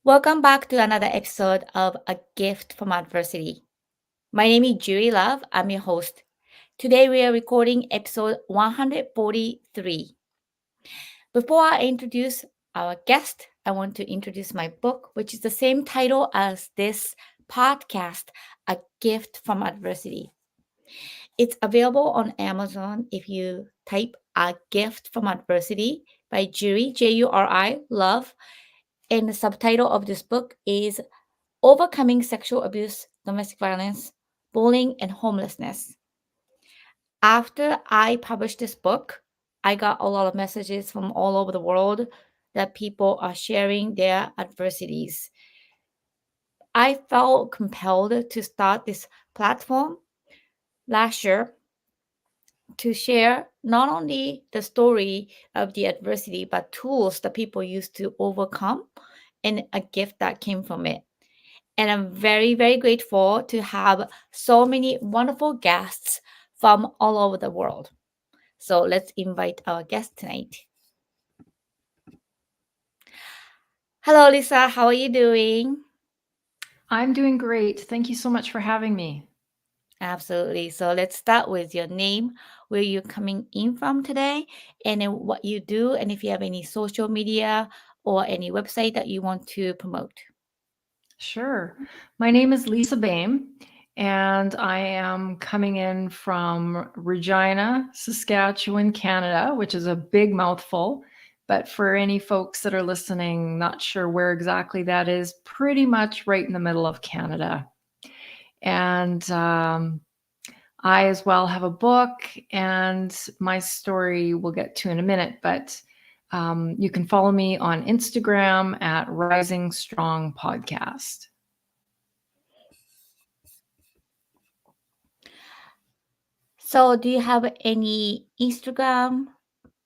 Welcome back to another episode of A Gift from Adversity. My name is Juri Love. I'm your host. Today we are recording episode 143. Before I introduce our guest, I want to introduce my book, which is the same title as this podcast, A Gift from Adversity. It's available on Amazon if you type A Gift from Adversity by Juri, Juri, Love. And the subtitle of this book is Overcoming Sexual Abuse, Domestic Violence, Bullying, and Homelessness. After I published this book, I got a lot of messages from all over the world that people are sharing their adversities. I felt compelled to start this platform last year to share not only the story of the adversity, but tools that people use to overcome and a gift that came from it. And I'm very, very grateful to have so many wonderful guests from all over the world. So let's invite our guest tonight. Hello, Lisa. How are you doing? I'm doing great. Thank you so much for having me. Absolutely. So let's start with your name, where you're coming in from today, and then what you do, and if you have any social media or any website that you want to promote. Sure. My name is Lisa Boehm, and I am coming in from Regina, Saskatchewan, Canada, which is a big mouthful. But for any folks that are listening, not sure where exactly that is, pretty much right in the middle of Canada. And I as well have a book, and my story we'll get to in a minute, but you can follow me on Instagram at Rising Strong Podcast. So, do you have any Instagram?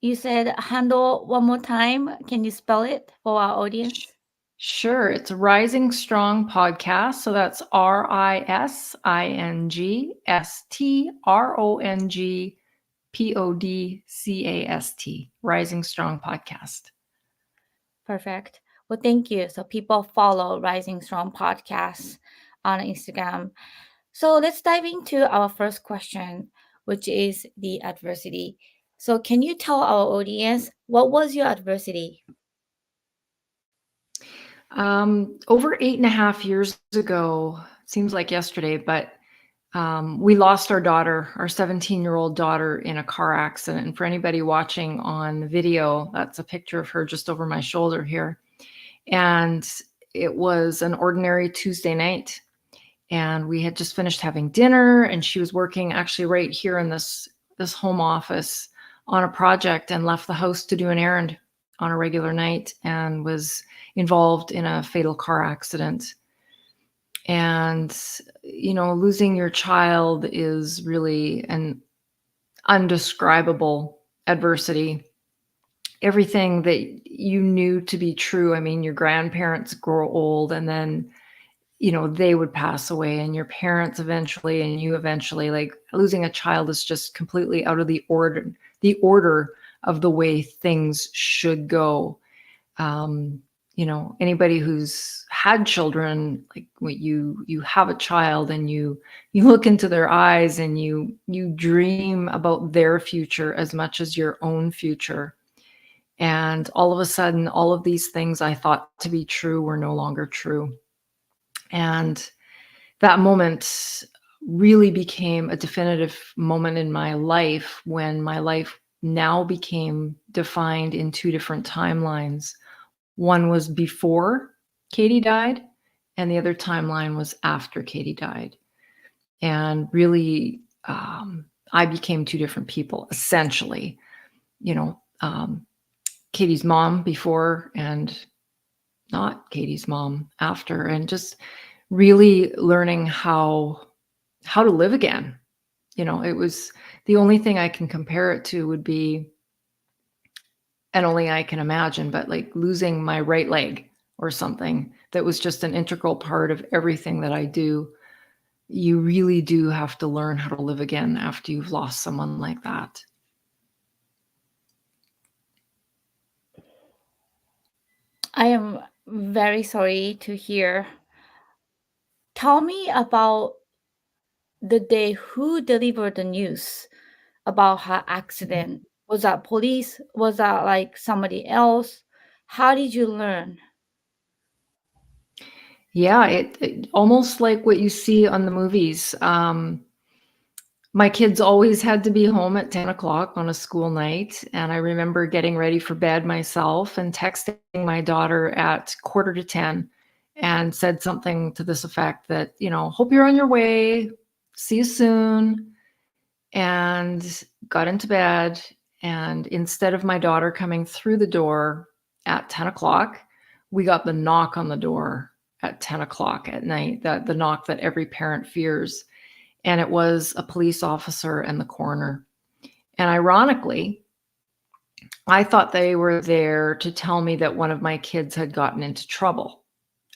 You said handle one more time. Can you spell it for our audience? Sure, it's Rising Strong Podcast. So that's RisingStrongPodcast. Rising Strong Podcast. Perfect. Well, thank you. So people follow Rising Strong podcasts on Instagram. So let's dive into our first question, which is the adversity. So can you tell our audience what was your adversity? Over 8.5 years ago, seems like yesterday, but we lost our daughter, our 17-year-old daughter, in a car accident. And for anybody watching on the video, that's a picture of her just over my shoulder here. And it was an ordinary Tuesday night. And we had just finished having dinner, and she was working actually right here in this home office on a project, and left the house to do an errand on a regular night, and was involved in a fatal car accident. And, losing your child is really an undescribable adversity. Everything that you knew to be true. I mean, your grandparents grow old, and then, they would pass away, and your parents eventually, and you eventually. Like, losing a child is just completely out of the order of the way things should go. Anybody who's had children, like, when you have a child, and you look into their eyes, and you dream about their future as much as your own future. And all of a sudden, all of these things I thought to be true were no longer true. And that moment really became a definitive moment in my life, when my life now became defined in two different timelines. One was before Katie died, and the other timeline was after Katie died. And really, I became two different people, essentially. You know, Katie's mom before, and not Katie's mom after, and just really learning how to live again. It was the only thing I can compare it to would be, and only I can imagine, but like losing my right leg or something that was just an integral part of everything that I do. You really do have to learn how to live again after you've lost someone like that. I am Very sorry to hear. Tell me about the day who delivered the news about her accident. Was that police? Was that like somebody else? How did you learn? Yeah, it almost like what you see on the movies. My kids always had to be home at 10 o'clock on a school night. And I remember getting ready for bed myself and texting my daughter at quarter to 10 and said something to this effect that, hope you're on your way. See you soon. And got into bed. And instead of my daughter coming through the door at 10 o'clock, we got the knock on the door at 10 o'clock at night, that the knock that every parent fears. And it was a police officer and the coroner. And ironically, I thought they were there to tell me that one of my kids had gotten into trouble.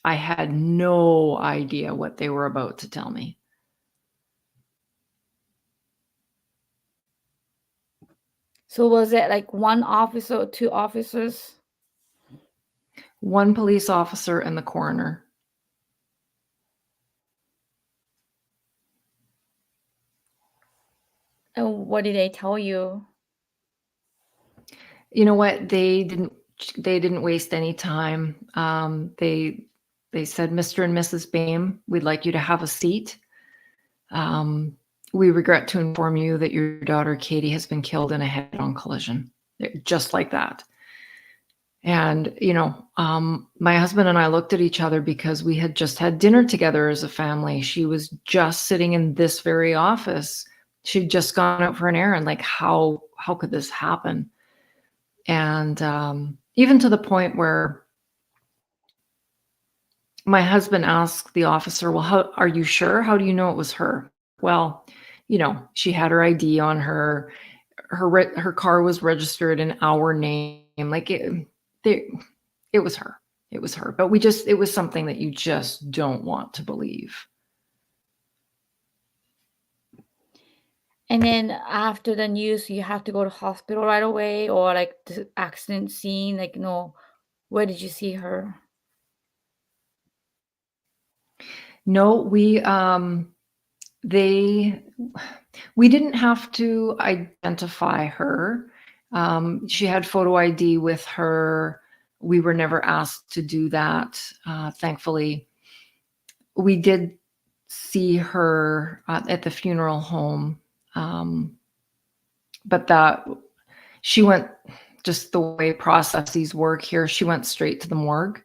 I had no idea what they were about to tell me. So was it like one officer or two officers? One police officer and the coroner. And what did they tell you? You know what? They didn't waste any time. They said, Mr. and Mrs. Boehm, we'd like you to have a seat. We regret to inform you that your daughter Katie has been killed in a head-on collision. Just like that. And, my husband and I looked at each other because we had just had dinner together as a family. She was just sitting in this very office. She'd just gone out for an errand. Like, how could this happen? And even to the point where my husband asked the officer, well, how are you sure? How do you know it was her? Well, she had her ID on her. Her car was registered in our name. Like it was her. It was her. But it was something that you just don't want to believe. And then after the news, you have to go to hospital right away, or like the accident scene, like no, where did you see her? No, they we didn't have to identify her. She had photo ID with her. We were never asked to do that. Thankfully, we did see her at the funeral home, but that she went, just the way processes work here, she went straight to the morgue.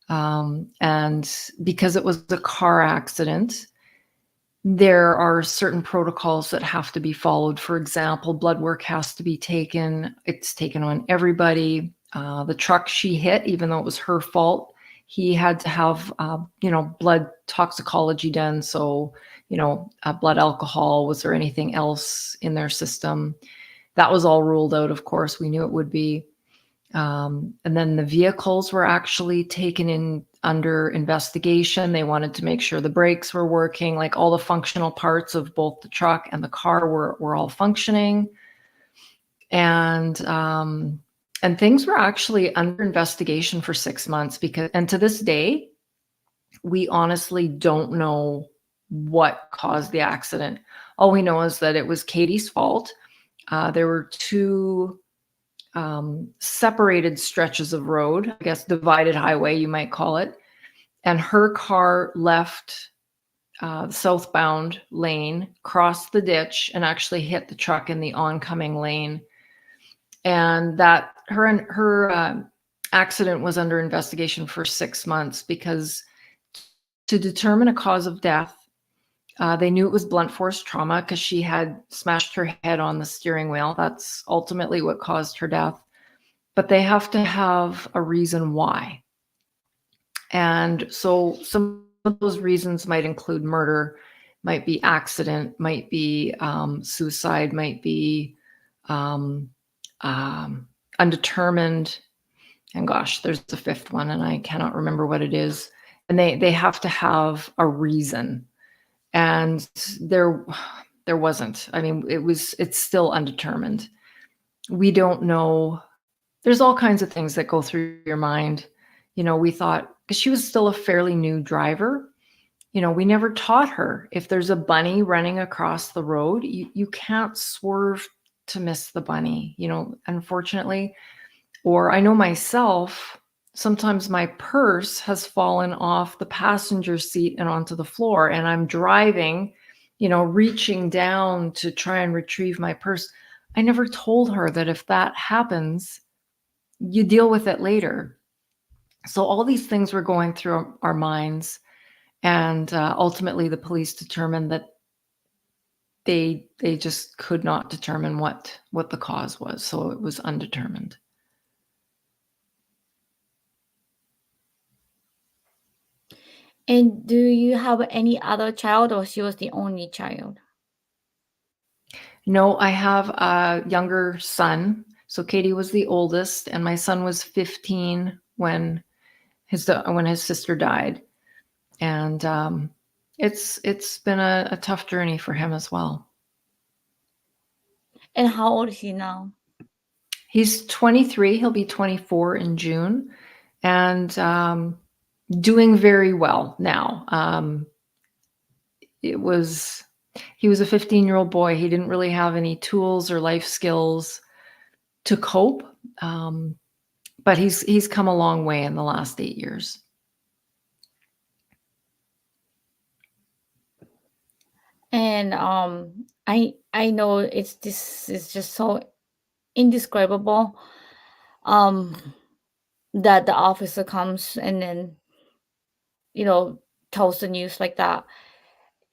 And because it was a car accident, there are certain protocols that have to be followed. For example, blood work has to be taken. It's taken on everybody. The truck she hit, even though it was her fault, he had to have, blood toxicology done. So, blood alcohol, was there anything else in their system? That was all ruled out, of course. We knew it would be. And then the vehicles were actually taken in under investigation. They wanted to make sure the brakes were working, like all the functional parts of both the truck and the car were all functioning. And things were actually under investigation for 6 months and to this day, we honestly don't know what caused the accident. All we know is that it was Katie's fault. There were two separated stretches of road, I guess divided highway, you might call it. And her car left the southbound lane, crossed the ditch, and actually hit the truck in the oncoming lane. And that her accident was under investigation for 6 months because to determine a cause of death, they knew it was blunt force trauma because she had smashed her head on the steering wheel. That's ultimately what caused her death. But they have to have a reason why. And so some of those reasons might include murder, might be accident, might be suicide, might be undetermined. And gosh, there's the fifth one, and I cannot remember what it is. And they have to have a reason. And there wasn't. I mean, it's still undetermined. We don't know. There's all kinds of things that go through your mind. We thought, because she was still a fairly new driver, we never taught her if there's a bunny running across the road, you can't swerve to miss the bunny, unfortunately. Or I know myself, sometimes my purse has fallen off the passenger seat and onto the floor, and I'm driving, reaching down to try and retrieve my purse. I never told her that if that happens, you deal with it later. So all these things were going through our minds. And ultimately, the police determined that they just could not determine what the cause was. So it was undetermined. And do you have any other child, or she was the only child? No, I have a younger son. So Katie was the oldest, and my son was 15 when his sister died. And it's been a tough journey for him as well. And how old is he now? He's 23. He'll be 24 in June, and doing very well now. He was a 15-year-old boy. He didn't really have any tools or life skills to cope, but he's come a long way in the last 8 years. And I know this is just so indescribable. Um, that the officer comes and then tells the news like that.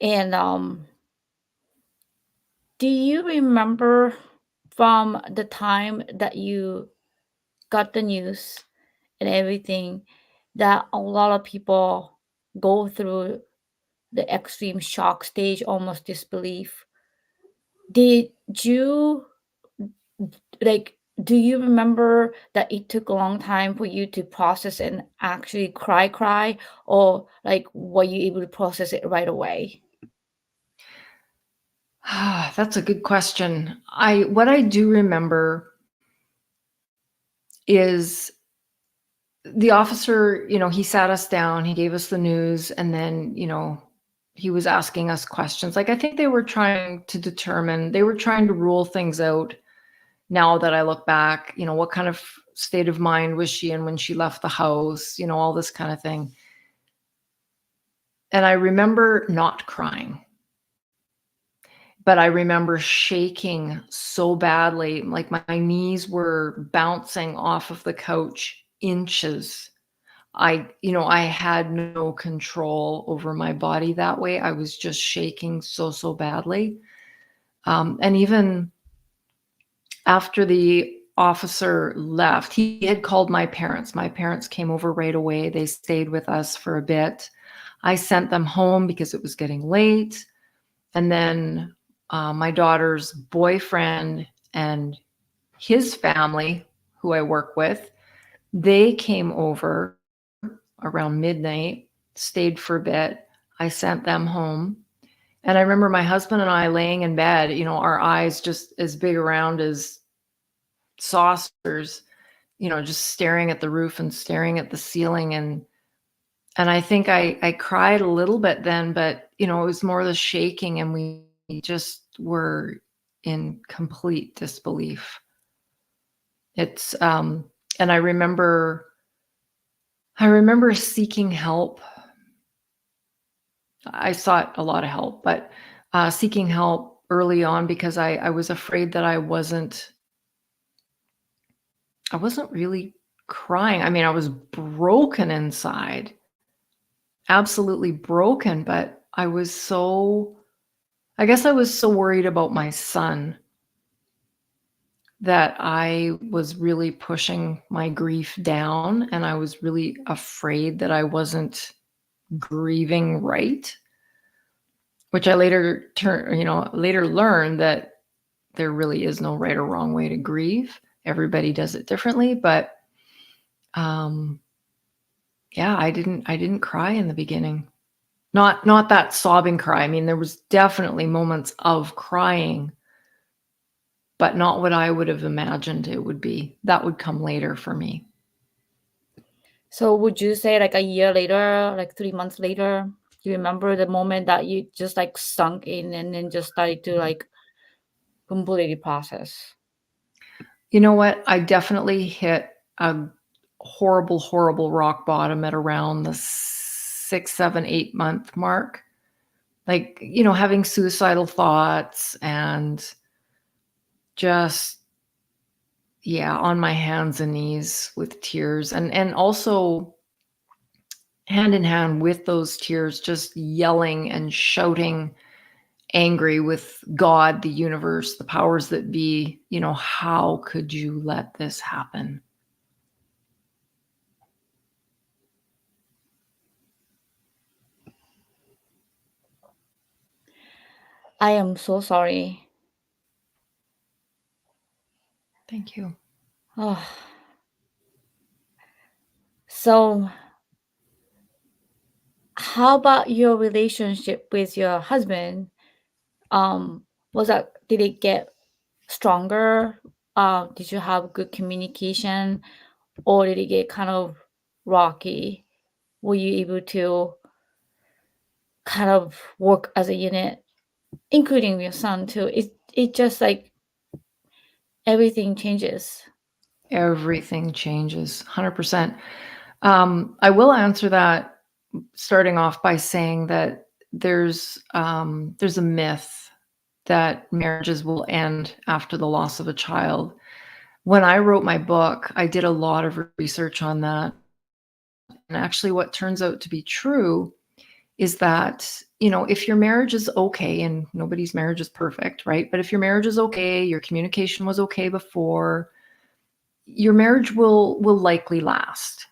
And do you remember from the time that you got the news and everything that a lot of people go through the extreme shock stage, almost disbelief? Did you like do you remember that it took a long time for you to process and actually cry, or like were you able to process it right away? That's a good question. What I do remember is the officer, he sat us down, he gave us the news, and then, he was asking us questions. Like, I think they were trying to rule things out. Now that I look back, what kind of state of mind was she in when she left the house, all this kind of thing. And I remember not crying, but I remember shaking so badly, like my knees were bouncing off of the couch inches. I had no control over my body that way. I was just shaking so badly. And even after the officer left, he had called my parents. My parents came over right away. They stayed with us for a bit. I sent them home because it was getting late. And then my daughter's boyfriend and his family, who I work with, they came over around midnight, stayed for a bit. I sent them home. And I remember my husband and I laying in bed, our eyes just as big around as saucers, just staring at the roof and staring at the ceiling. And I think I cried a little bit then, but it was more the shaking, and we just were in complete disbelief. It's and I remember seeking help. I sought a lot of help, but seeking help early on because I was afraid that I wasn't really crying. I mean, I was broken inside, absolutely broken, but I guess I was so worried about my son that I was really pushing my grief down, and I was really afraid that I wasn't grieving right, which I later learned that there really is no right or wrong way to grieve. Everybody does it differently, but yeah, I didn't cry in the beginning. Not that sobbing cry. I mean, there was definitely moments of crying, but not what I would have imagined it would be. That would come later for me. So would you say like a year later, like 3 months later, you remember the moment that you just like sunk in and then just started to like completely process? You know what? I definitely hit a horrible, horrible rock bottom at around the 6, 7, 8 month mark. Like, having suicidal thoughts and just, yeah, on my hands and knees with tears, and also hand in hand with those tears, just yelling and shouting, angry with God, the universe, the powers that be. How could you let this happen? I am so sorry. Thank you. Oh. So how about your relationship with your husband? Um, did it get stronger? Did you have good communication, or did it get kind of rocky? Were you able to kind of work as a unit, including your son too? It just like everything changes. Everything changes 100%. I will answer that starting off by saying that there's a myth that marriages will end after the loss of a child. When I wrote my book, I did a lot of research on that. And actually, what turns out to be true is that, if your marriage is okay, and nobody's marriage is perfect, right? But if your marriage is okay, your communication was okay before, your marriage will likely last.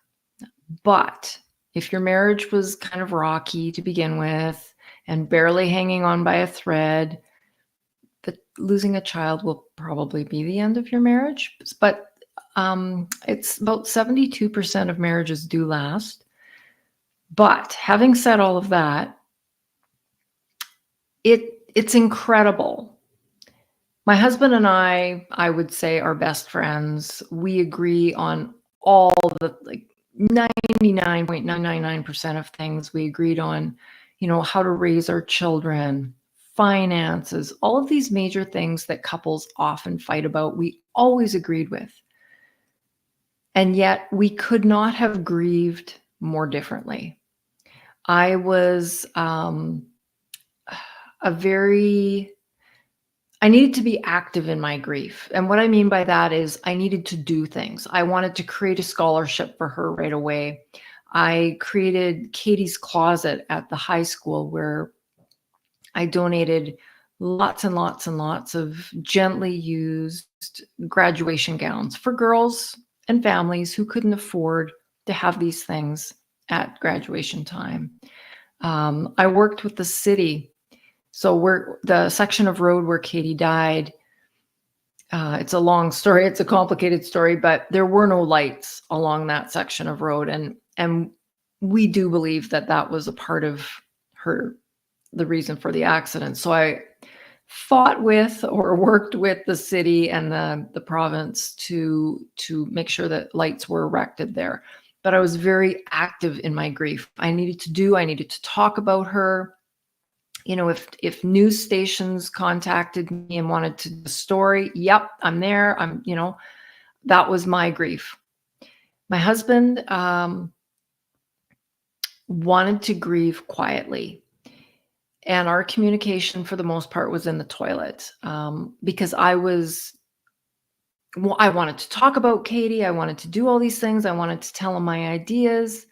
But if your marriage was kind of rocky to begin with and barely hanging on by a thread, losing a child will probably be the end of your marriage. But it's about 72% of marriages do last. But having said all of that, it's incredible. My husband and I would say, are best friends. We agree on all the 99.999% of things. We agreed on, how to raise our children, finances, all of these major things that couples often fight about. We always agreed with. And yet we could not have grieved more differently. I was I needed to be active in my grief. And what I mean by that is I needed to do things. I wanted to create a scholarship for her right away. I created Katie's Closet at the high school, where I donated lots and lots and lots of gently used graduation gowns for girls and families who couldn't afford to have these things at graduation time. I worked with the city. So the section of road where Katie died, it's a long story. It's a complicated story, but there were no lights along that section of road. And we do believe that that was a part of the reason for the accident. So I fought with, or worked with, the city and the province to make sure that lights were erected there. But I was very active in my grief. I needed to talk about her. If news stations contacted me and wanted to do a story, yep, I'm there. That was my grief. My husband wanted to grieve quietly. And our communication, for the most part, was in the toilet, because I wanted to talk about Katie. I wanted to do all these things. I wanted to tell him my ideas.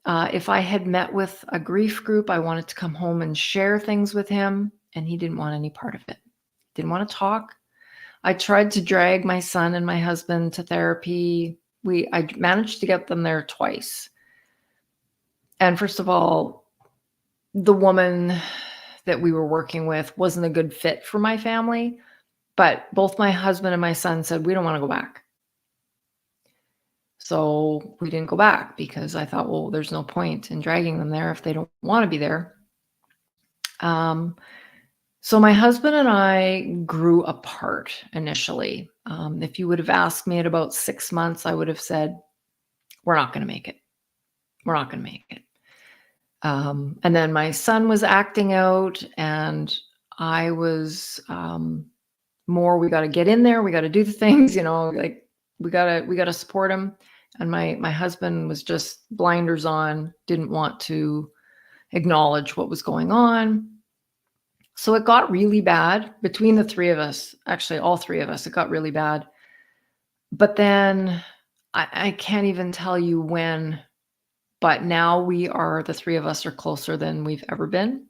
If I had met with a grief group, I wanted to come home and share things with him, and he didn't want any part of it. Didn't want to talk. I tried to drag my son and my husband to therapy. I managed to get them there twice. And first of all, the woman that we were working with wasn't a good fit for my family, but both my husband and my son said, we don't want to go back. So we didn't go back, because I thought, well, there's no point in dragging them there if they don't want to be there. So my husband and I grew apart initially. If you would have asked me at about 6 months, I would have said, we're not going to make it. We're not going to make it. And then my son was acting out, and I was more, we got to get in there, we got to do the things, like we got to support him. And my husband was just blinders on, didn't want to acknowledge what was going on. So it got really bad between the three of us, actually all three of us. It got really bad. But then I can't even tell you when, but now the three of us are closer than we've ever been.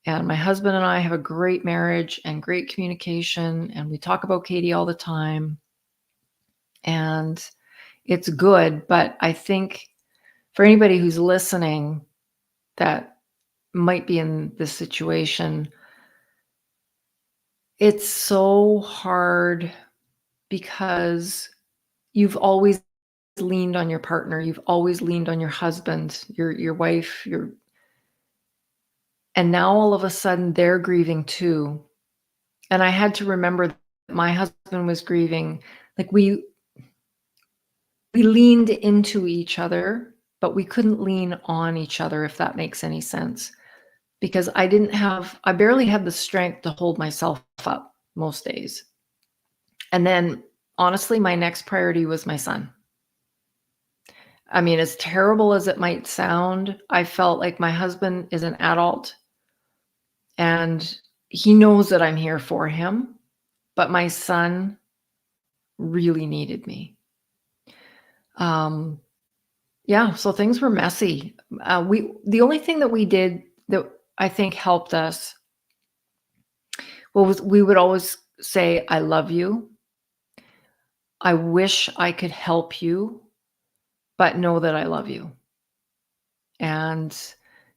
And my husband and I have a great marriage and great communication, and we talk about Katie all the time. And it's good, but I think for anybody who's listening that might be in this situation, it's so hard because you've always leaned on your partner, you've always leaned on your husband, your wife, and now all of a sudden they're grieving too. And I had to remember that my husband was grieving. Like we leaned into each other, but we couldn't lean on each other, if that makes any sense. Because I barely had the strength to hold myself up most days. And then honestly, my next priority was my son. I mean, as terrible as it might sound, I felt like my husband is an adult and he knows that I'm here for him, but my son really needed me. Yeah, so things were messy. The only thing that we did that I think helped us was we would always say, I love you. I wish I could help you, but know that I love you. And,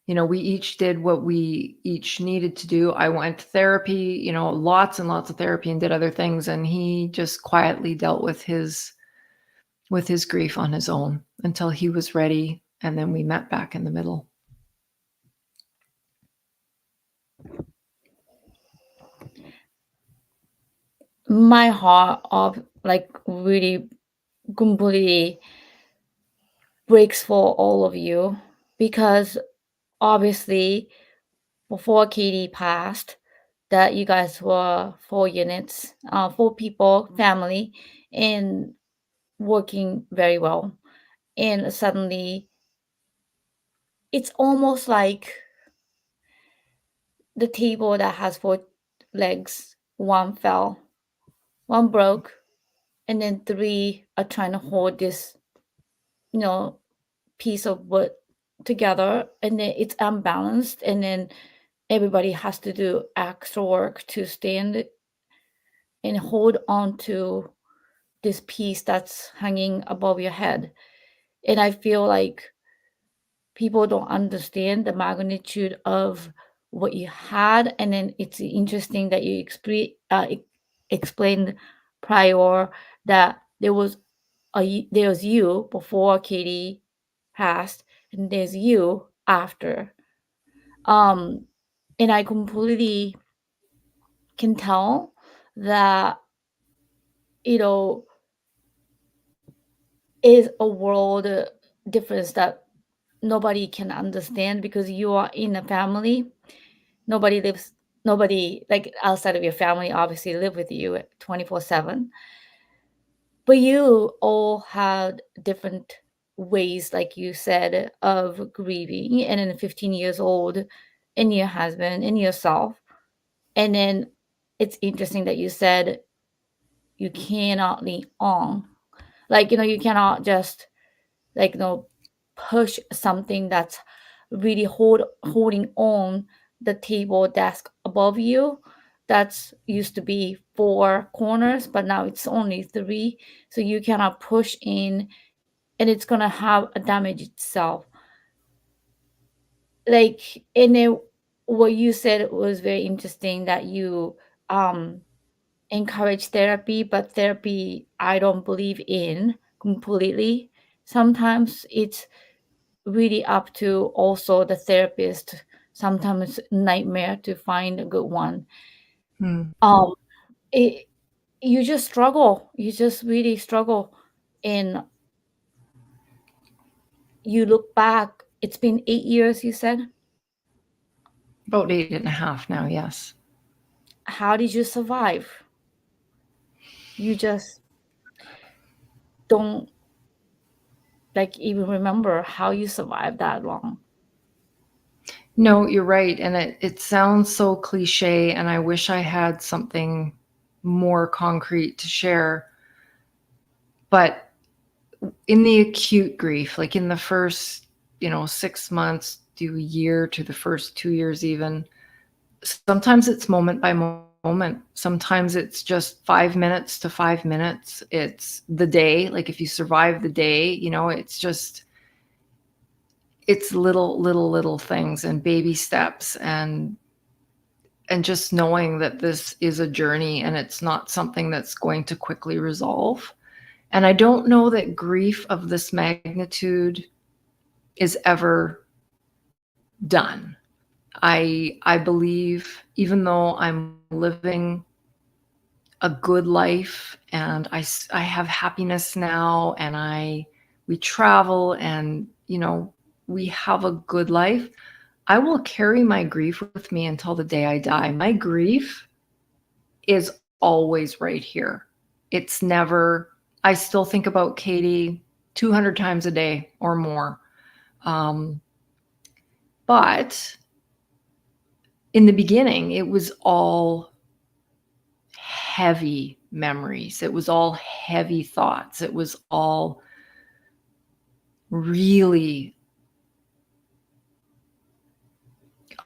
we each did what we each needed to do. I went to therapy, lots and lots of therapy, and did other things. And he just quietly dealt with his grief on his own until he was ready. And then we met back in the middle. My heart of like really completely breaks for all of you because obviously before Katie passed, that you guys were 4 units, 4 people, family, and working very well. And suddenly, it's almost like the table that has 4 legs, one fell, one broke, and then 3 are trying to hold this, you know, piece of wood together, and then it's unbalanced, and then everybody has to do extra work to stand and hold on to this piece that's hanging above your head. And I feel like people don't understand the magnitude of what you had. And then it's interesting that you explained prior that there's you before Katie passed, and there's you after. Um, and I completely can tell that you know is a world difference that nobody can understand because you are in a family. Nobody like outside of your family obviously live with you 24/7. But you all had different ways, like you said, of grieving, and then 15 years old, and your husband and yourself. And then it's interesting that you said you cannot lean on. Like, you cannot just like push something that's really holding on the table desk above you that's used to be 4 corners, but now it's only 3, so you cannot push in, and it's gonna have a damage itself. Like, and then what you said was very interesting, that you um encourage therapy, but therapy I don't believe in completely. Sometimes it's really up to also the therapist. Sometimes nightmare to find a good one. Hmm. um it, you just struggle, you just really struggle. And you look back, it's been 8 years, you said. About 8.5 now, yes. How did you survive? You just don't like even remember how you survived that long. No, you're right. And it sounds so cliche, and I wish I had something more concrete to share. But in the acute grief, like in the first, 6 months to a year to the first 2 years, even, sometimes it's moment by moment. Sometimes it's just 5 minutes to 5 minutes. It's the day. Like if you survive the day, it's little things and baby steps, and just knowing that this is a journey and it's not something that's going to quickly resolve. And I don't know that grief of this magnitude is ever done. I believe, even though I'm living a good life and I have happiness now, and we travel, and we have a good life, I will carry my grief with me until the day I die. My grief is always right here. It's never, I still think about Katie 200 times a day or more. Um, but in the beginning, it was all heavy memories. It was all heavy thoughts. It was all really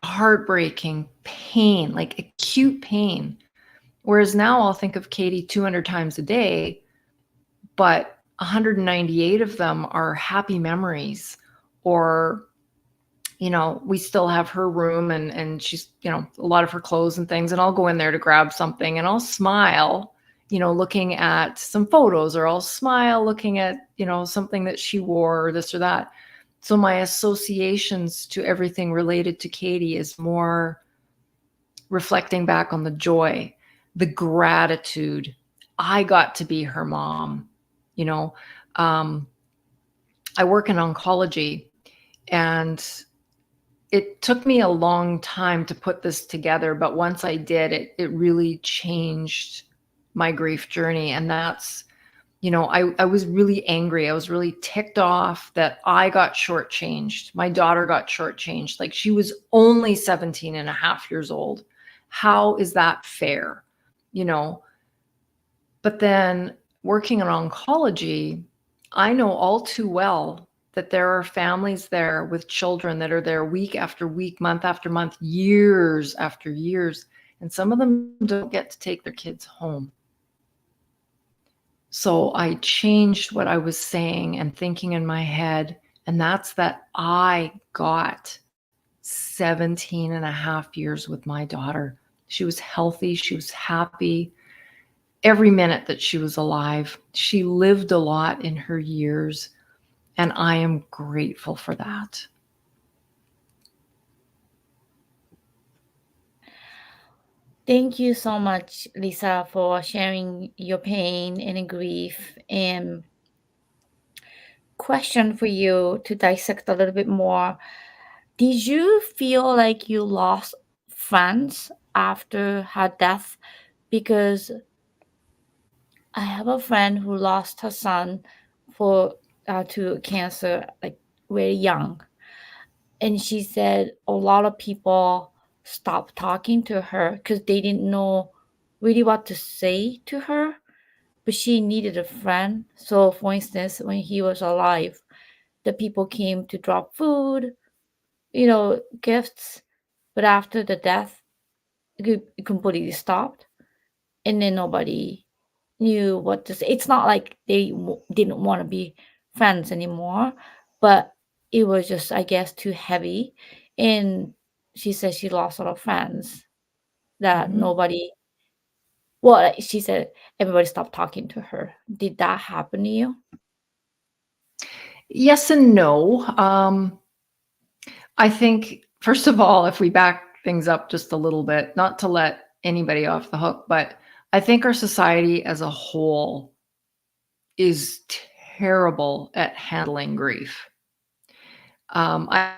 heartbreaking pain, like acute pain. Whereas now I'll think of Katie 200 times a day, but 198 of them are happy memories. Or we still have her room, and she's, a lot of her clothes and things, and I'll go in there to grab something and I'll smile, looking at some photos, or I'll smile looking at, something that she wore, or this or that. So my associations to everything related to Katie is more reflecting back on the joy, the gratitude. I got to be her mom. You know, um, I work in oncology, and it took me a long time to put this together. But once I did, it really changed my grief journey. And that's, I was really angry. I was really ticked off that I got shortchanged. My daughter got shortchanged. Like, she was only 17 and a half years old. How is that fair? You know, but then working in oncology, I know all too well that there are families there with children that are there week after week, month after month, years after years, and some of them don't get to take their kids home. So I changed what I was saying and thinking in my head, and that's that I got 17 and a half years with my daughter. She was healthy, she was happy. Every minute that she was alive, she lived a lot in her years, and I am grateful for that. Thank you so much, Lisa, for sharing your pain and grief. And question for you to dissect a little bit more. Did you feel like you lost friends after her death? Because I have a friend who lost her son for to cancer like very young, and she said a lot of people stopped talking to her because they didn't know really what to say to her, but she needed a friend. So, for instance, when he was alive, the people came to drop food, gifts, but after the death, it completely stopped, and then nobody knew what to say. It's not like they didn't want to be friends anymore, but it was just, I guess, too heavy. And she said she lost a lot of friends that Mhm. nobody, well, she said everybody stopped talking to her. Did that happen to you? Yes and no. I think, first of all, if we back things up just a little bit, not to let anybody off the hook, but I think our society as a whole is terrible at handling grief. I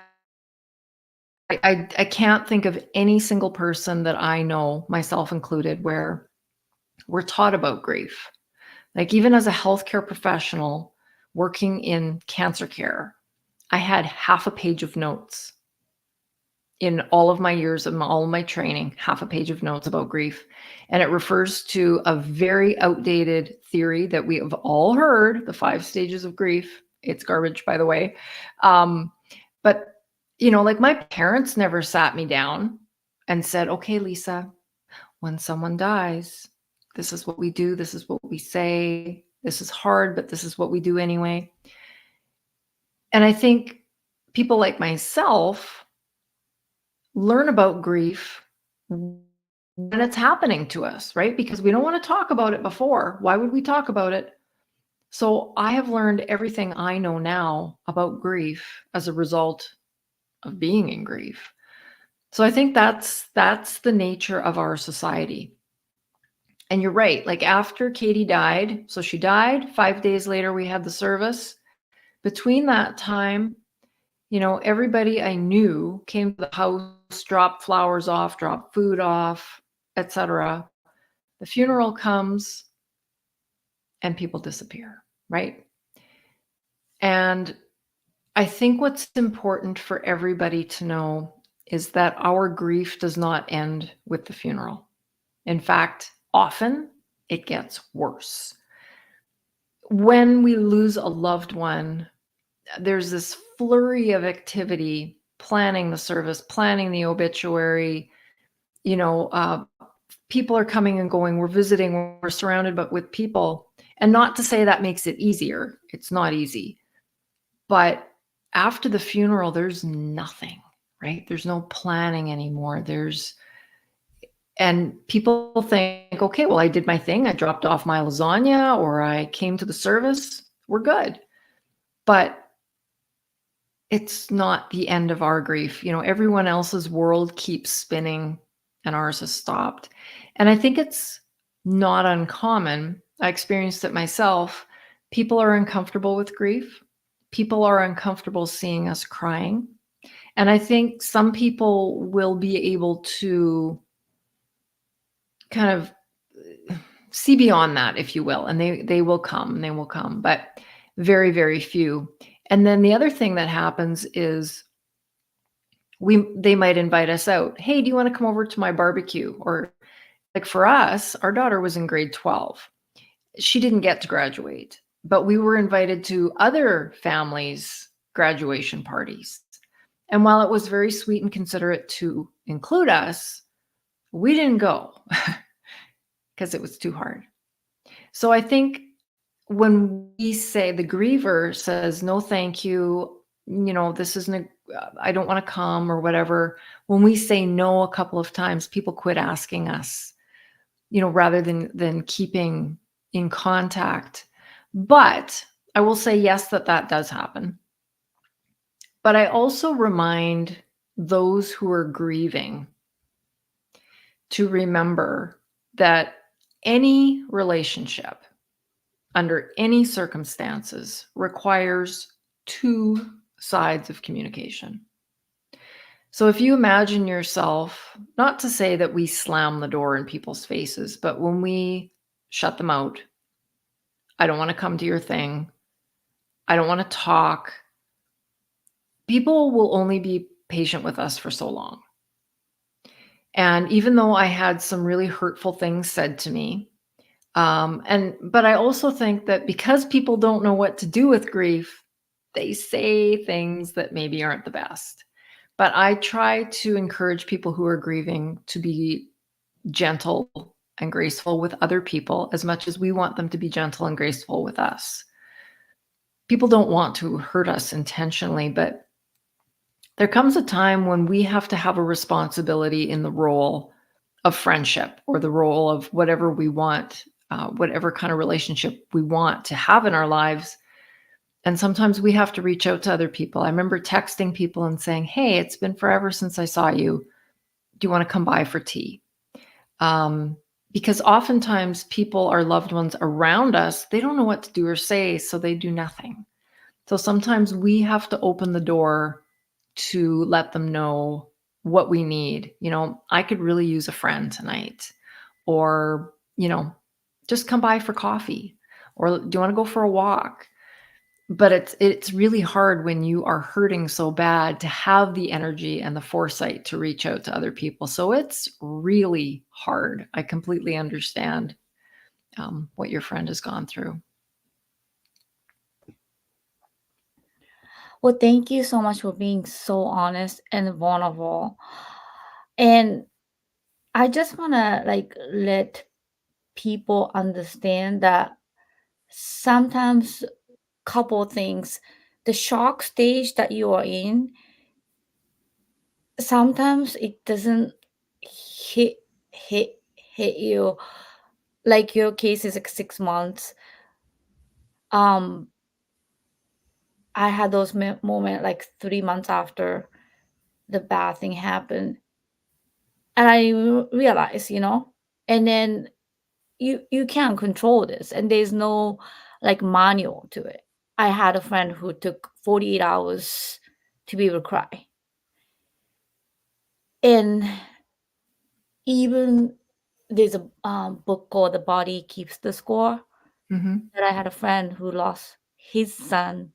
can't think of any single person that I know, myself included, where we're taught about grief. Like, even as a healthcare professional working in cancer care, I had half a page of notes in all of my years of all of my training, half a page of notes about grief. And it refers to a very outdated theory that we have all heard, the 5 stages of grief. It's garbage, by the way. But, like, my parents never sat me down and said, okay, Lisa, when someone dies, this is what we do. This is what we say. This is hard, but this is what we do anyway. And I think people like myself learn about grief when it's happening to us, right? Because we don't want to talk about it before. Why would we talk about it? So I have learned everything I know now about grief as a result of being in grief. So I think that's the nature of our society. And you're right. Like, after Katie died, so she died, 5 days later we had the service. Between that time, everybody I knew came to the house, dropped flowers off, dropped food off, etc. The funeral comes and people disappear, right? And I think what's important for everybody to know is that our grief does not end with the funeral. In fact, often it gets worse. When we lose a loved one, there's this flurry of activity, planning the service, planning the obituary. People are coming and going. We're visiting. We're surrounded but with people. And not to say that makes it easier. It's not easy. But after the funeral, there's nothing, right? There's no planning anymore. And people think, okay, well, I did my thing. I dropped off my lasagna, or I came to the service. We're good. But it's not the end of our grief. Everyone else's world keeps spinning and ours has stopped. And I think it's not uncommon. I experienced it myself. People are uncomfortable with grief. People are uncomfortable seeing us crying. And I think some people will be able to kind of see beyond that, if you will, and they will come, but very, very few. And then the other thing that happens is they might invite us out. Hey, do you want to come over to my barbecue? Or, like, for us, our daughter was in grade 12. She didn't get to graduate, but we were invited to other families' graduation parties. And while it was very sweet and considerate to include us, we didn't go because it was too hard. So I think when we say, the griever says, no, thank you, this isn't, I don't want to come or whatever. When we say no a couple of times, people quit asking us, rather than keeping in contact. But I will say, yes, that does happen. But I also remind those who are grieving to remember that any relationship under any circumstances requires 2 sides of communication. So if you imagine yourself, not to say that we slam the door in people's faces, but when we shut them out, I don't want to come to your thing, I don't want to talk, people will only be patient with us for so long. And even though I had some really hurtful things said to me, but I also think that because people don't know what to do with grief, they say things that maybe aren't the best. But I try to encourage people who are grieving to be gentle and graceful with other people as much as we want them to be gentle and graceful with us. People don't want to hurt us intentionally, but there comes a time when we have to have a responsibility in the role of friendship, or the role of whatever we want, whatever kind of relationship we want to have in our lives. And sometimes we have to reach out to other people. I remember texting people and saying, hey, it's been forever since I saw you. Do you want to come by for tea? Because oftentimes people, our loved ones around us, they don't know what to do or say, so they do nothing. So sometimes we have to open the door to let them know what we need. I could really use a friend tonight. Or, just come by for coffee. Or do you want to go for a walk? But it's really hard when you are hurting so bad to have the energy and the foresight to reach out to other people. So it's really hard. I completely understand what your friend has gone through. Well, thank you so much for being so honest and vulnerable. And I just want to like let people understand that sometimes couple things, the shock stage that you are in, sometimes it doesn't hit hit you like your case is like 6 months. um I had those moment like 3 months after the bad thing happened, and I realized, and then you can't control this, and there's no like manual to it. I had a friend who took 48 hours to be able to cry, and even there's a book called The Body Keeps the Score, Hmm. that I had a friend who lost his son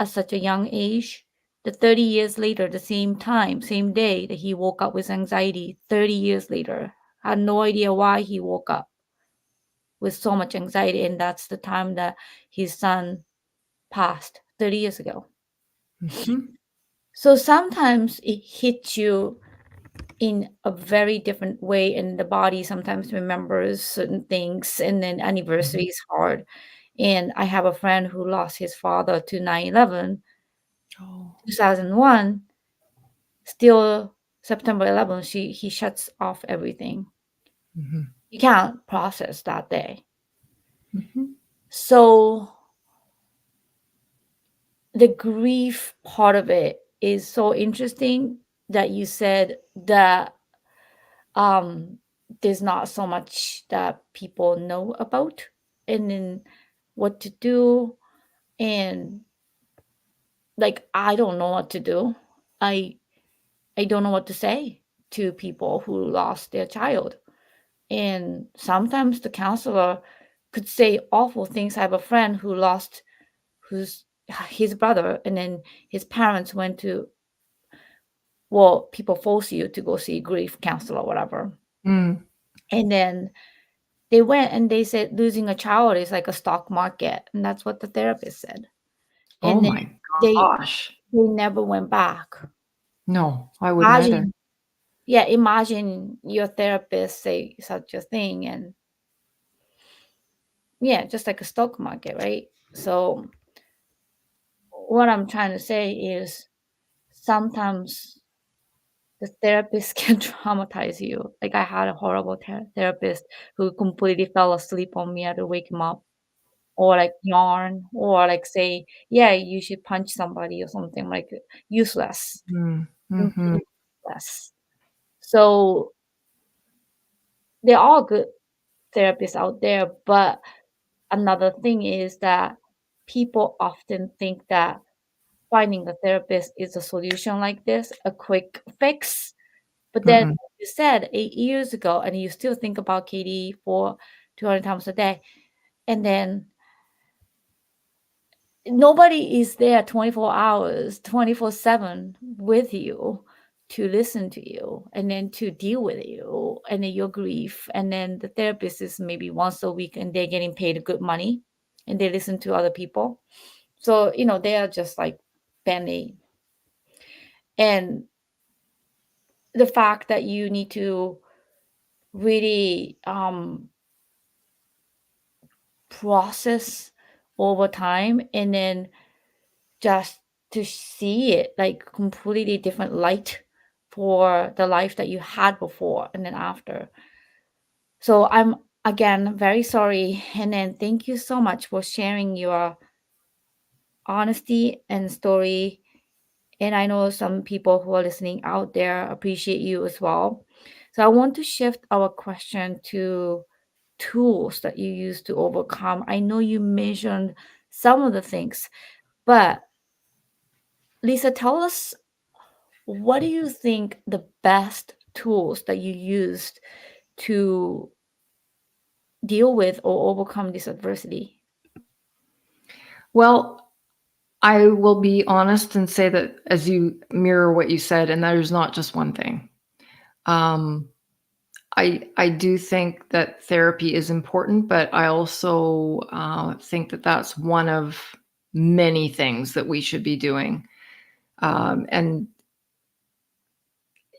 at such a young age. The 30 years later, the same time, same day that he woke up with anxiety, 30 years later, had no idea why he woke up with so much anxiety. And that's the time that his son passed 30 years ago. Hmm. So sometimes it hits you in a very different way, and the body sometimes remembers certain things, and then anniversary is hard. And I have a friend who lost his father to 9/11, Oh. 2001. Still September 11th, he shuts off everything. Hmm. You can't process that day. Hmm. So the grief part of it is so interesting that you said that um there's not so much that people know about, and then what to do. And like I don't know what to do. I i don't know what to say to people who lost their child. And sometimes the counselor could say awful things. I have a friend who lost who's his brother, and then his parents went to, well, people force you to go see grief counselor or whatever. Mm. And then they went and they said losing a child is like a stock market, and that's what the therapist said. Oh And then my they gosh. they never went back. No, I wouldn't either. Imagine, yeah, imagine your therapist say such a thing, and yeah, just like a stock market, right? So what I'm trying to say is sometimes the therapist can traumatize you. Like I had a horrible therapist who completely fell asleep on me. I had to wake him up, or like yarn, or like say, "Yeah, you should punch somebody," or something like useless, Mm. Hmm. completely useless. So there are good therapists out there, but another thing is that people often think that finding a therapist is a solution like this, a quick fix. But then Mm-mm. you said 8 years ago, and you still think about Katie for 200 times a day, and then nobody is there 24 hours, 24/7 with you to listen to you and then to deal with you and then your grief. And then the therapist is maybe once a week, and they're getting paid good money, and they listen to other people. So, they are just like band-aid. And the fact that you need to really process over time, and then just to see it like completely different light for the life that you had before and then after. So I'm again very sorry, and then thank you so much for sharing your honesty and story. And I know some people who are listening out there appreciate you as well. So I want to shift our question to tools that you use to overcome. I know you mentioned some of the things, But Lisa, tell us, what do you think the best tools that you used to deal with or overcome this adversity? Well, I will be honest and say that as you mirror what you said, and there's not just one thing. Um, I do think that therapy is important, but I also think that that's one of many things that we should be doing. And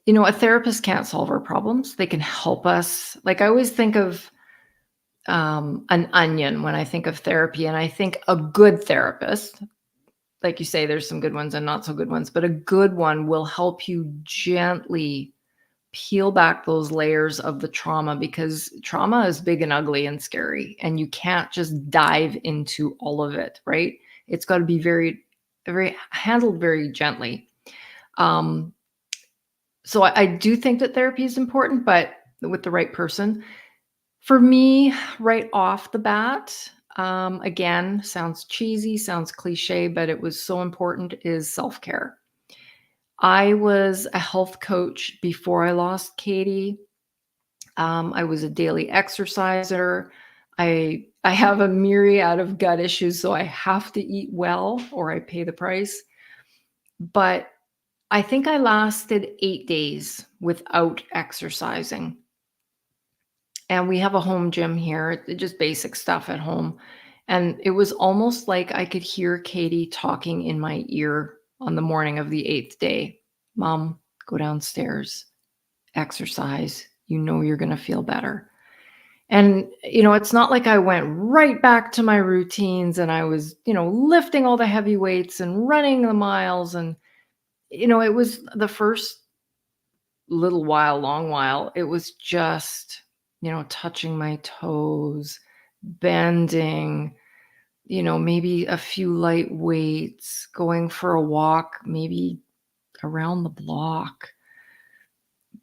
a therapist can't solve our problems. They can help us. Like I always think of an onion when I think of therapy, and I think a good therapist, like you say, there's some good ones and not so good ones, but a good one will help you gently peel back those layers of the trauma, because trauma is big and ugly and scary, and you can't just dive into all of it, right? It's got to be very handled very gently. Um, so I do think that therapy is important, but with the right person. For me, right off the bat, again, sounds cheesy, sounds cliche, but it was so important, is self-care. I was a health coach before I lost Katie. I was a daily exerciser. I have a myriad of gut issues, so I have to eat well or I pay the price. But I think I lasted 8 days without exercising. And we have a home gym here, just basic stuff at home. And it was almost like I could hear Katie talking in my ear on the morning of the 8th day. Mom, go downstairs, exercise. You know you're going to feel better. And, it's not like I went right back to my routines and I was, lifting all the heavy weights and running the miles. And, it was the first long while, it was just, touching my toes, bending, maybe a few light weights, going for a walk, maybe around the block,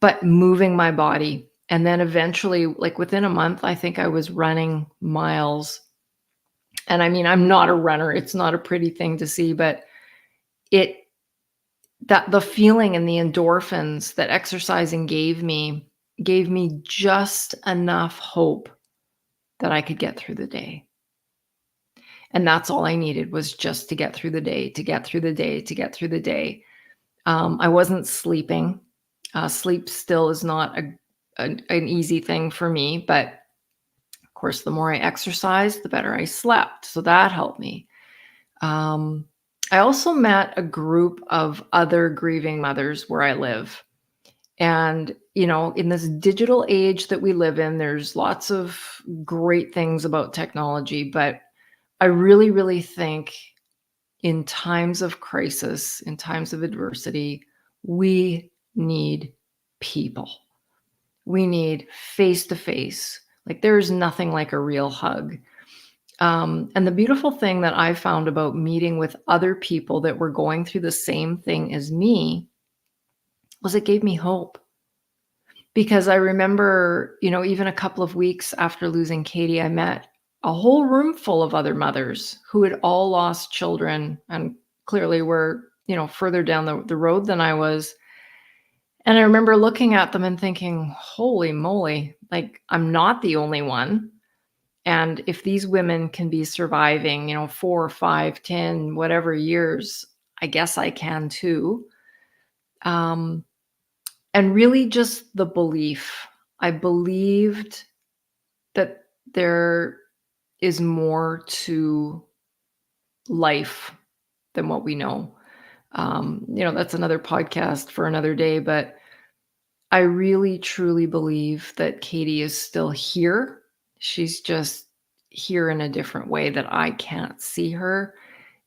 but moving my body. And then eventually, like within a month, I think I was running miles. And I mean, I'm not a runner. It's not a pretty thing to see, but it that the feeling and the endorphins that exercising gave me just enough hope that I could get through the day. And that's all I needed, was just to get through the day, to get through the day, to get through the day. I wasn't sleeping. Sleep still is not an easy thing for me, but of course, the more I exercised, the better I slept. So that helped me. I also met a group of other grieving mothers where I live. And, in this digital age that we live in, there's lots of great things about technology, but I really, really think in times of crisis, in times of adversity, we need people. We need face to face. Like there's nothing like a real hug. And the beautiful thing that I found about meeting with other people that were going through the same thing as me was it gave me hope. Because I remember, even a couple of weeks after losing Katie, I met a whole room full of other mothers who had all lost children and clearly were, further down the road than I was. And I remember looking at them and thinking, holy moly, like I'm not the only one. And if these women can be surviving, 4, 5, 10, whatever years, I guess I can too. And really just the belief. I believed that there is more to life than what we know. That's another podcast for another day, but I really truly believe that Katie is still here. She's just here in a different way that I can't see her.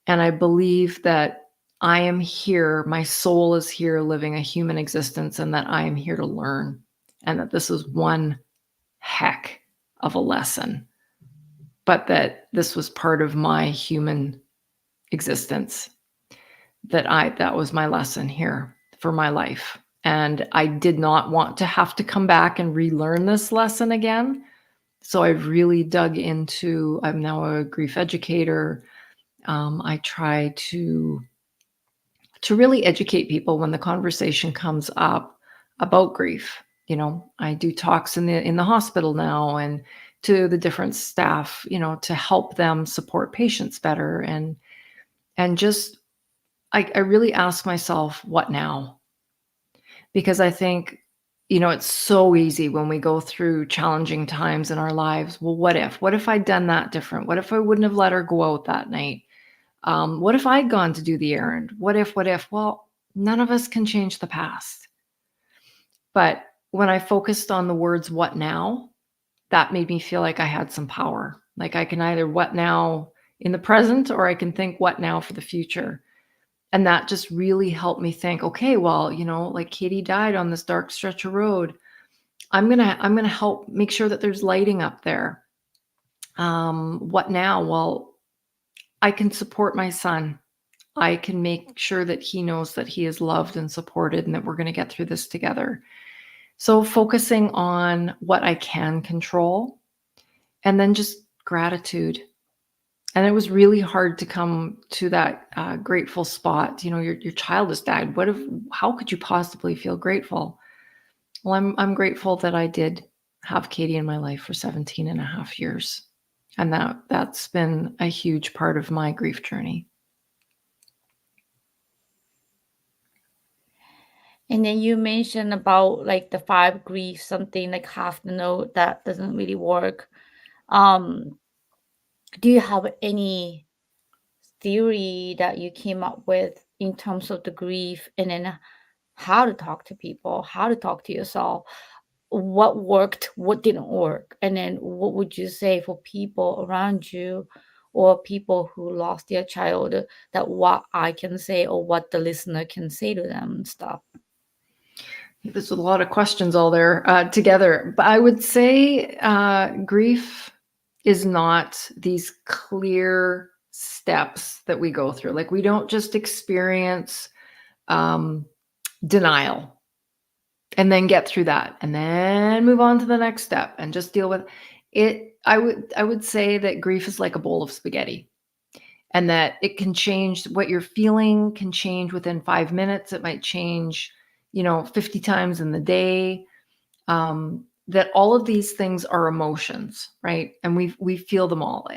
And I believe that I am here, my soul is here living a human existence, and that I am here to learn, and that this is one heck of a lesson, but that this was part of my human existence, that was my lesson here for my life. And I did not want to have to come back and relearn this lesson again. So I've really dug into, I'm now a grief educator. I try to really educate people when the conversation comes up about grief. I do talks in the hospital now, and to the different staff, to help them support patients better, and just I really ask myself, what now? Because I think, it's so easy when we go through challenging times in our lives. Well, what if? What if I'd done that different? What if I wouldn't have let her go out that night? What if I'd gone to do the errand? What if, what if? Well, none of us can change the past. But when I focused on the words, what now, that made me feel like I had some power. Like I can either what now in the present, or I can think what now for the future. And that just really helped me think, okay, well, like Katie died on this dark stretch of road. I'm gonna help make sure that there's lighting up there. What now? Well, I can support my son. I can make sure that he knows that he is loved and supported, and that we're going to get through this together. So focusing on what I can control, and then just gratitude. And it was really hard to come to that grateful spot. Your child has died. How could you possibly feel grateful? Well, I'm grateful that I did have Katie in my life for 17 and a half years. And that's been a huge part of my grief journey. And then you mentioned about like the five griefs, something like half the note that doesn't really work. Um, do you have any theory that you came up with in terms of the grief, and then how to talk to people, how to talk to yourself? What worked, what didn't work, and then what would you say for people around you or people who lost their child, that what I can say or what the listener can say to them and stuff? There's a lot of questions all there together. But I would say grief is not these clear steps that we go through. Like, we don't just experience um, denial and then get through that and then move on to the next step and just deal with it. I would say that grief is like a bowl of spaghetti, and that it can change. What you're feeling can change within 5 minutes. It might change 50 times in the day. That all of these things are emotions, right? And we feel them all.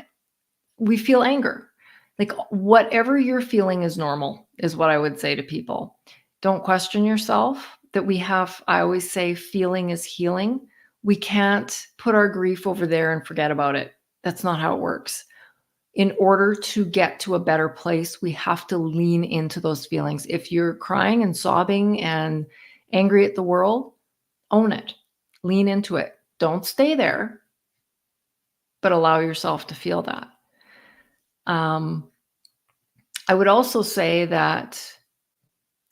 We feel anger. Like, whatever you're feeling is normal, is what I would say to people. Don't question yourself. I always say, feeling is healing. We can't put our grief over there and forget about it. That's not how it works. In order to get to a better place, we have to lean into those feelings. If you're crying and sobbing and angry at the world, own it. Lean into it. Don't stay there, but allow yourself to feel that. I would also say that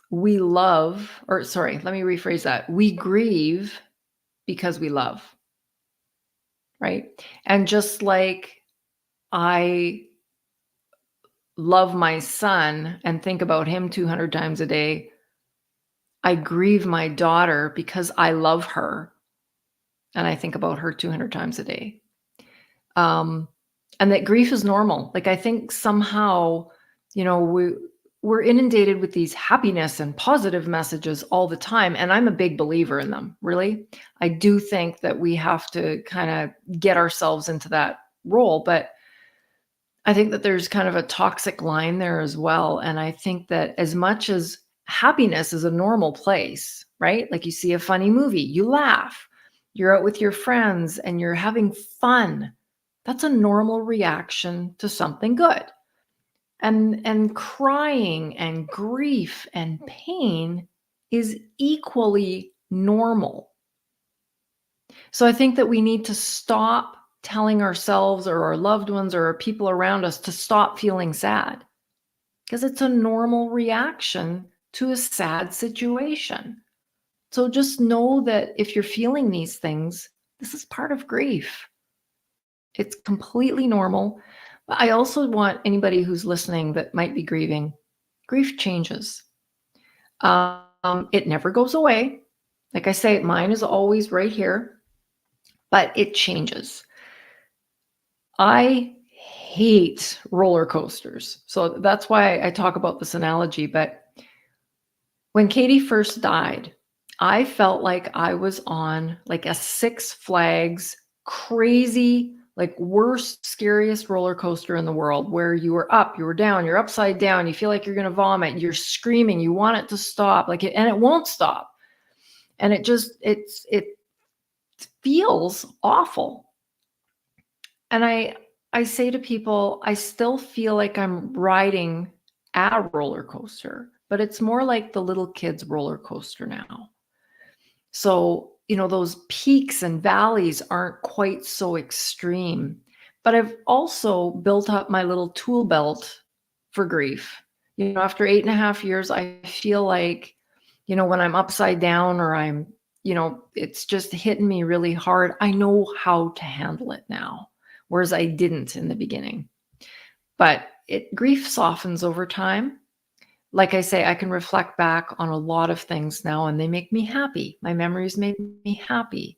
we love, or sorry, let me rephrase that. We grieve because we love, right? And just like I love my son and think about him 200 times a day, I grieve my daughter because I love her and I think about her 200 times a day. And that grief is normal. Like, I think somehow, we're inundated with these happiness and positive messages all the time. And I'm a big believer in them, really. I do think that we have to kind of get ourselves into that role. But I think that there's kind of a toxic line there as well. And I think that as much as happiness is a normal place, right? Like, you see a funny movie, you laugh, you're out with your friends and you're having fun. That's a normal reaction to something good. And crying and grief and pain is equally normal. So I think that we need to stop telling ourselves or our loved ones or our people around us to stop feeling sad, because it's a normal reaction to a sad situation. So just know that if you're feeling these things, this is part of grief. It's completely normal. But I also want anybody who's listening that might be grieving, grief changes. It never goes away. Like I say, mine is always right here, but it changes. I hate roller coasters. So that's why I talk about this analogy. But when Katie first died, I felt like I was on like a Six Flags crazy, like worst, scariest roller coaster in the world, where you were up, you were down, you're upside down, you feel like you're going to vomit, you're screaming, you want it to stop, like it, and it won't stop. And it feels awful. And I say to people, I still feel like I'm riding a roller coaster, but it's more like the little kids roller coaster now. So, those peaks and valleys aren't quite so extreme. But I've also built up my little tool belt for grief. After 8.5 years, I feel like, when I'm upside down or it's just hitting me really hard, I know how to handle it now, whereas I didn't in the beginning. But grief softens over time. Like I say, I can reflect back on a lot of things now and they make me happy. My memories make me happy.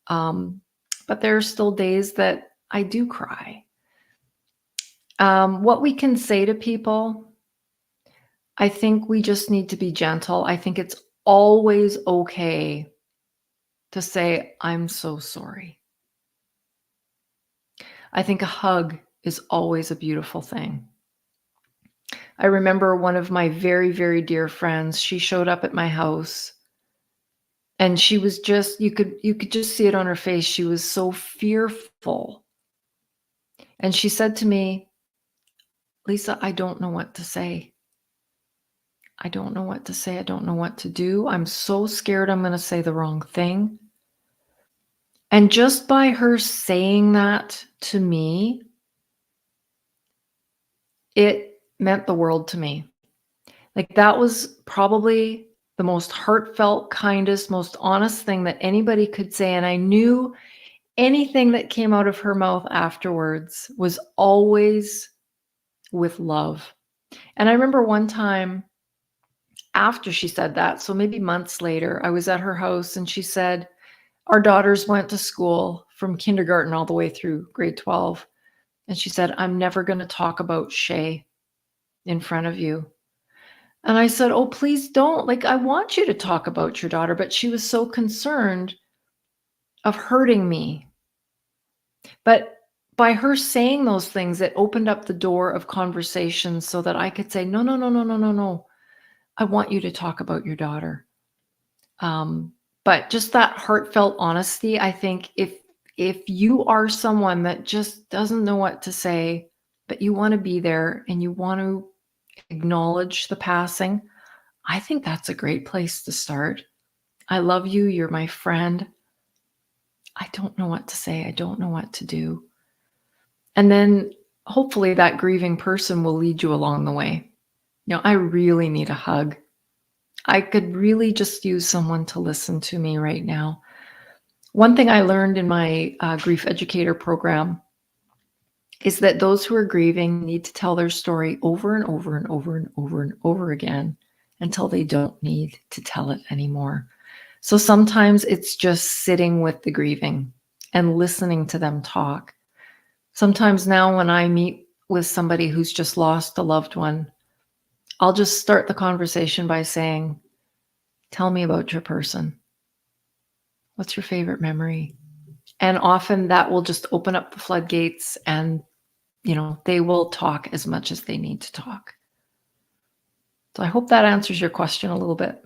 But there are still days that I do cry. What we can say to people, I think we just need to be gentle. I think it's always okay to say, I'm so sorry. I think a hug is always a beautiful thing. I remember one of my very, very dear friends, she showed up at my house and she was just, you could just see it on her face. She was so fearful. And she said to me, Lisa, I don't know what to say. I don't know what to say. I don't know what to do. I'm so scared I'm going to say the wrong thing. And just by her saying that to me, it meant the world to me. Like that was probably the most heartfelt, kindest, most honest thing that anybody could say. And I knew anything that came out of her mouth afterwards was always with love. And I remember one time after she said that, so maybe months later, I was at her house and she said, our daughters went to school from kindergarten all the way through grade 12. And she said, I'm never going to talk about Shay in front of you. And I said, oh, please don't. Like, I want you to talk about your daughter. But she was so concerned of hurting me. But by her saying those things, it opened up the door of conversation so that I could say, no, no, no, no, no, no, no. I want you to talk about your daughter. But just that heartfelt honesty, I think if you are someone that just doesn't know what to say, but you want to be there and you want to acknowledge the passing, I think that's a great place to start. I love you. You're my friend. I don't know what to say. I don't know what to do. And then hopefully that grieving person will lead you along the way. I really need a hug. I could really just use someone to listen to me right now. One thing I learned in my grief educator program is that those who are grieving need to tell their story over and over and over and over and over again until they don't need to tell it anymore. So sometimes it's just sitting with the grieving and listening to them talk. Sometimes now when I meet with somebody who's just lost a loved one, I'll just start the conversation by saying, tell me about your person. What's your favorite memory? And often that will just open up the floodgates and, they will talk as much as they need to talk. So I hope that answers your question a little bit.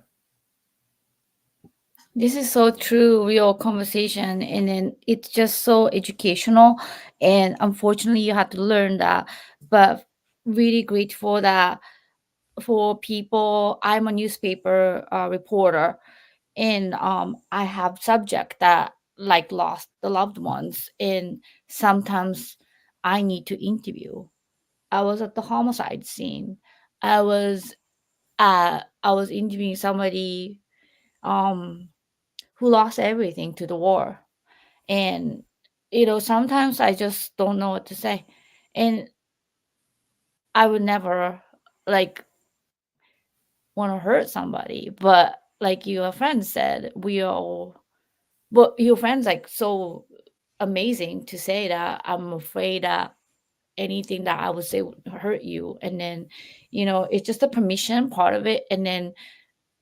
This is so true, real conversation, and then it's just so educational. And unfortunately, you have to learn that. But really grateful that for people, I'm a newspaper reporter, and I have subject that like lost the loved ones, and sometimes I need to interview. I was at the homicide scene. I was I was interviewing somebody um who lost everything to the war. And sometimes I just don't know what to say. And I would never like want to hurt somebody, but like your friend said, we all but your friend's like so amazing to say that. I'm afraid that anything that I would say would hurt you. And then, it's just the permission part of it. And then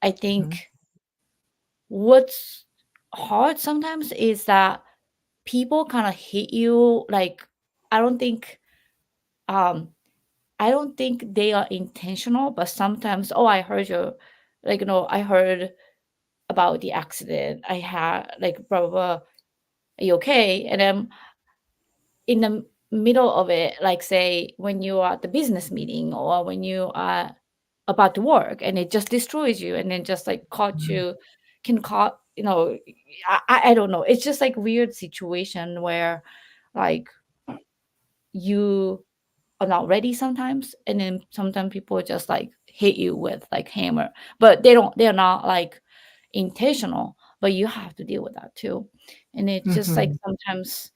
I Mhm. think what's hard sometimes is that people kind of hit you like I don't think um I don't think they are intentional, but sometimes, oh, I heard you, like, I heard about the accident I had, like, blah, blah, blah. Are you okay? And then in the middle of it, like, say, when you are at the business meeting or when you are about to work and it just destroys you and then just like caught Mhm. you, can caught, I don't know. It's just like weird situation where like you are not ready sometimes, and then sometimes people just like hit you with like hammer, but they're not like intentional, but you have to deal with that too. And it's just like Mhm. sometimes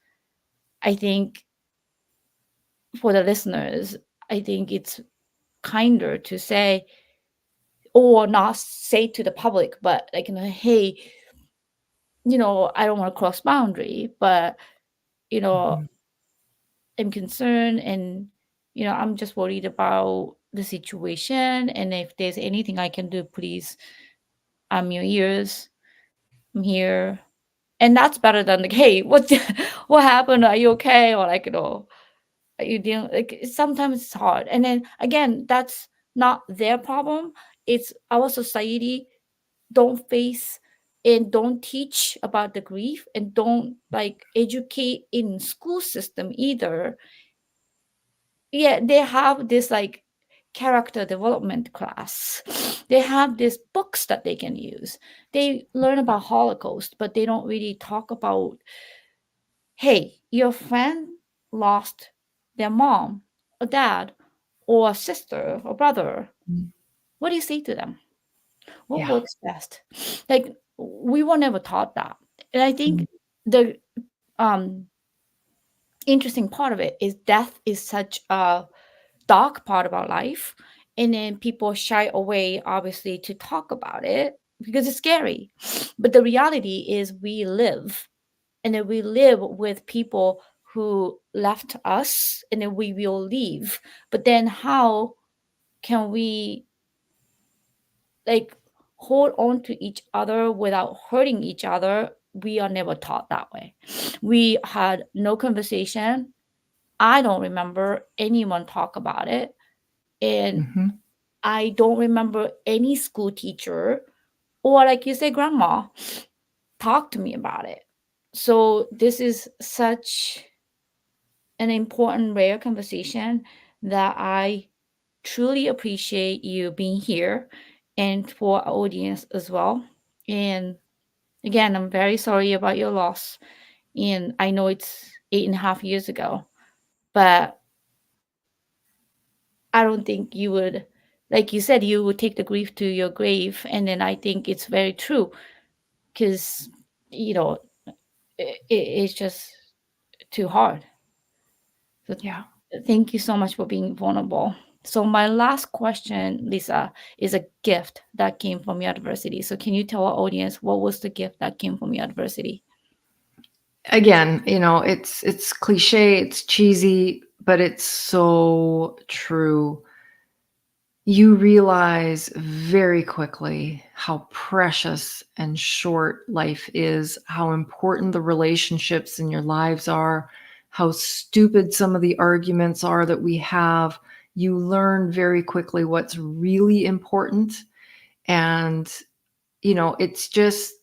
I think for the listeners, I think it's kinder to say, or not say to the public, but like, hey, I don't want to cross boundary, but you know, Mhm. I'm concerned, and I'm just worried about the situation, and if there's anything I can do, please, I'm your ears. I'm here. And that's better than like, hey, what happened? Are you okay? Or like, are you dealing like sometimes it's hard. And then again, that's not their problem. It's our society don't face and don't teach about the grief and don't like educate in school system either. Yeah, they have this like character development class. They have these books that they can use. They learn about Holocaust, but they don't really talk about, hey, your friend lost their mom or dad or sister or brother. Mhm. What do you say to them? What Yeah. works best? Like we were never taught that. And I Mhm. think the um interesting part of it is death is such a dark part of our life, and then people shy away obviously to talk about it because it's scary. But the reality is we live, and then we live with people who left us, and then we will leave. But then how can we like hold on to each other without hurting each other? We are never taught that way. We had no conversation. I don't remember anyone talk about it. And Mhm. I don't remember any school teacher or, like you say, grandma talk to me about it. So this is such an important, rare conversation that I truly appreciate you being here and for our audience as well. And again, I'm very sorry about your loss. And I know it's 8.5 years ago, but I don't think you would, like you said, you would take the grief to your grave. And then I think it's very true because, you know, it's just too hard. So Yeah. thank you so much for being vulnerable. So my last question, Lisa, is a gift that came from your adversity. So can you tell our audience what was the gift that came from your adversity? Again, it's cliche, it's cheesy, but it's so true. You realize very quickly how precious and short life is, how important the relationships in your lives are, how stupid some of the arguments are that we have. You learn very quickly what's really important. And, it's just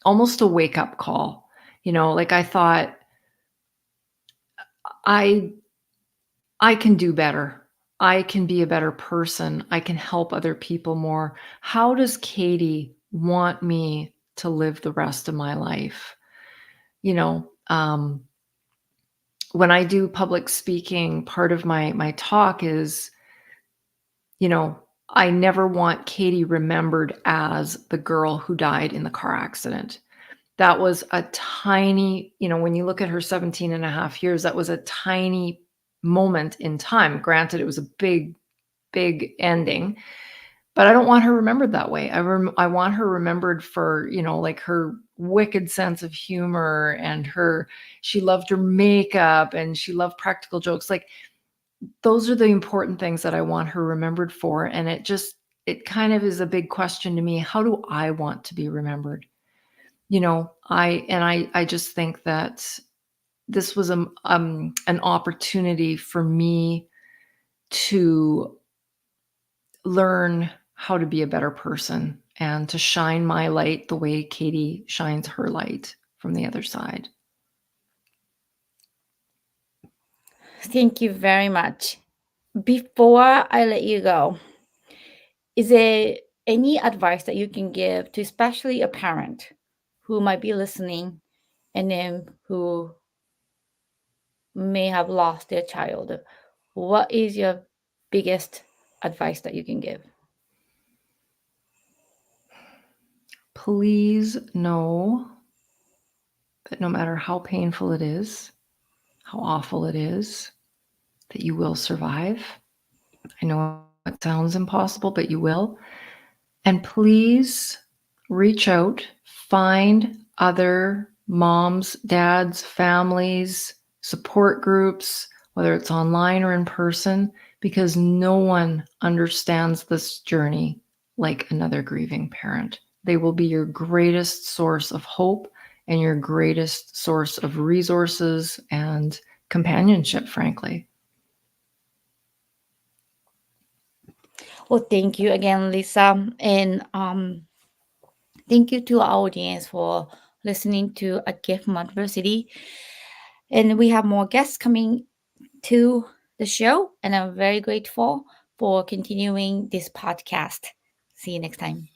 almost a wake up call. Like I thought, I I can do better. I can be a better person. I can help other people more. How does Katie want me to live the rest of my life? You know, um, when I do public speaking, part of my talk is, you know, I never want Katie remembered as the girl who died in the car accident. That was a tiny, when you look at her 17 and a half years, that was a tiny moment in time. Granted, it was a big ending, But I don't want her remembered that way. I want her remembered for, like her wicked sense of humor and she loved her makeup and she loved practical jokes. Like those are the important things that I want her remembered for. And it kind of is a big question to me. How do I want to be remembered? I just think that this was an opportunity for me to learn how to be a better person and to shine my light the way Katie shines her light from the other side. Thank you very much. Before I let you go, is there any advice that you can give to especially a parent who might be listening and then who may have lost their child? What is your biggest advice that you can give? Please know that no matter how painful it is, how awful it is, that you will survive. I know it sounds impossible, but you will. And please reach out, find other moms, dads, families, support groups, whether it's online or in person, because no one understands this journey like another grieving parent. They will be your greatest source of hope and your greatest source of resources and companionship, frankly. Well, thank you again, Lisa. And thank you to our audience for listening to A Gift from Adversity. And we have more guests coming to the show, and I'm very grateful for continuing this podcast. See you next time.